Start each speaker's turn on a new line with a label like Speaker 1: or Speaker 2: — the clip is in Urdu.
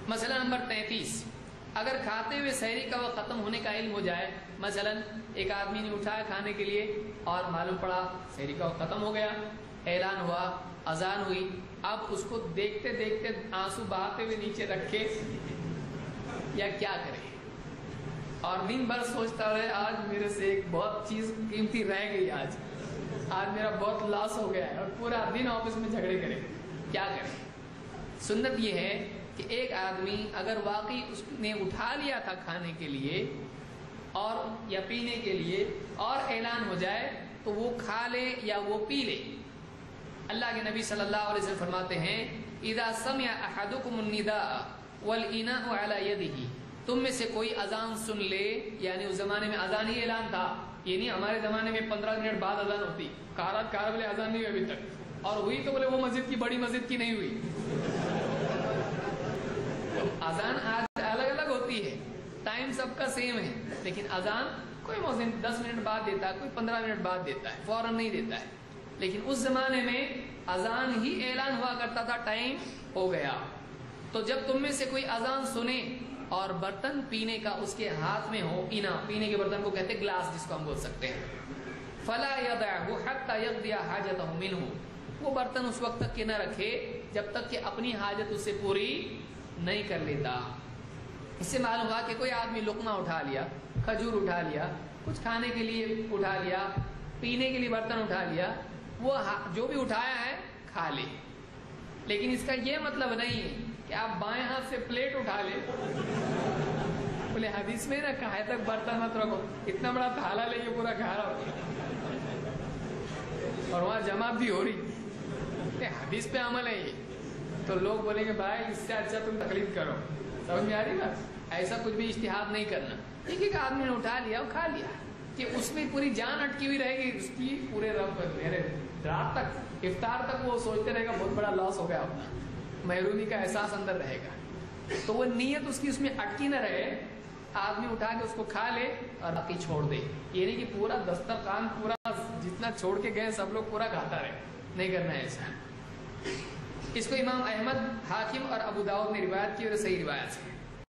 Speaker 1: مسئلہ نمبر 33، اگر کھاتے ہوئے سحری کا وقت ختم ہونے کا علم ہو جائے، مثلا ایک آدمی نے اٹھایا کھانے کے لیے اور معلوم پڑا سحری کا وقت ختم ہو گیا، اعلان ہوا، اذان ہوئی، اب اس کو دیکھتے دیکھتے آنسو بہاتے ہوئے نیچے رکھے یا کیا کرے؟ اور دن بھر سوچتا رہے آج میرے سے ایک بہت چیز قیمتی رہ گئی، آج میرا بہت لاس ہو گیا ہے، اور پورا دن آفس میں جھگڑے کرے، کیا کرے؟ سنت یہ ہے کہ ایک آدمی اگر واقعی اس نے اٹھا لیا تھا کھانے کے لیے اور یا پینے کے لیے اور اعلان ہو جائے تو وہ کھا لے یا وہ پی لے۔ اللہ کے نبی صلی اللہ علیہ وسلم فرماتے ہیں اذا سمع احدکم النداء والاناء علی یدہ، تم میں سے کوئی اذان سن لے، یعنی اس زمانے میں اذان ہی اعلان تھا، یہ نہیں ہمارے زمانے میں 15 منٹ بعد اذان ہوتی، کارا بولے اذان نہیں ہوئی ابھی تک، اور ہوئی تو بولے وہ مسجد کی بڑی مسجد کی نہیں ہوئی۔ اذان آج الگ الگ ہوتی ہے، ٹائم سب کا سیم ہے، لیکن اذان کوئی مؤذن 10 منٹ بعد دیتا ہے، کوئی 15 منٹ بعد دیتا ہے، فوراً نہیں دیتا ہے۔ لیکن اس زمانے میں اذان ہی اعلان ہوا کرتا تھا، ٹائم ہو گیا۔ تو جب تم میں سے کوئی اذان سنے اور برتن پینے کا اس کے ہاتھ میں ہو، پینا پینے کے برتن کو کہتے ہیں گلاس، جس کو ہم بول سکتے ہیں، فلا يدعه حتى يقضي حاجته منه، وہ برتن اس وقت تک کہ نہ رکھے جب تک کہ اپنی حاجت اس سے پوری نہیں کر لیتا۔ اس سے معلوم ہوا کہ کوئی آدمی لقمہ اٹھا لیا، کھجور اٹھا لیا، کچھ کھانے کے لیے اٹھا لیا، پینے کے لیے برتن اٹھا لیا، وہ جو بھی اٹھایا ہے کھا لے، لیکن اس کا یہ مطلب نہیں ہے کہ آپ بائیں ہاتھ سے پلیٹ اٹھا لیں، بولے حدیث میں نہ کہا ہے تک برتن مت رکھو، اتنا بڑا تھالا لے کے پورا کھا رہا ہو اور وہاں جمع بھی ہو رہی، حدیث پہ عمل ہے یہ، تو لوگ بولیں گے بھائی اس سے اچھا تم تقلید کرو، سمجھ میں آ رہی بات؟ ایسا کچھ بھی اجتہاد نہیں کرنا، ایک آدمی نے اٹھا لیا اور کھا لیا کہ اس میں پوری جان اٹکی ہوئی رہے گی اس کی، پورے رب میرے رات تک افطار تک وہ سوچتے رہے گا بہت بڑا لاس ہو گیا اپنا، محرومی کا احساس اندر رہے گا، تو وہ نیت اس کی اس میں اٹکی نہ رہے، آدمی اٹھا کے اس کو کھا لے اور باقی چھوڑ دے، یہ نہیں کہ پورا دسترخوان پورا جتنا چھوڑ کے گئے سب لوگ پورا کھاتا رہے، نہیں کرنا ہے ایسا۔ اس کو امام احمد، حاکم اور ابو داؤد نے روایت کی اور صحیح روایت ہے۔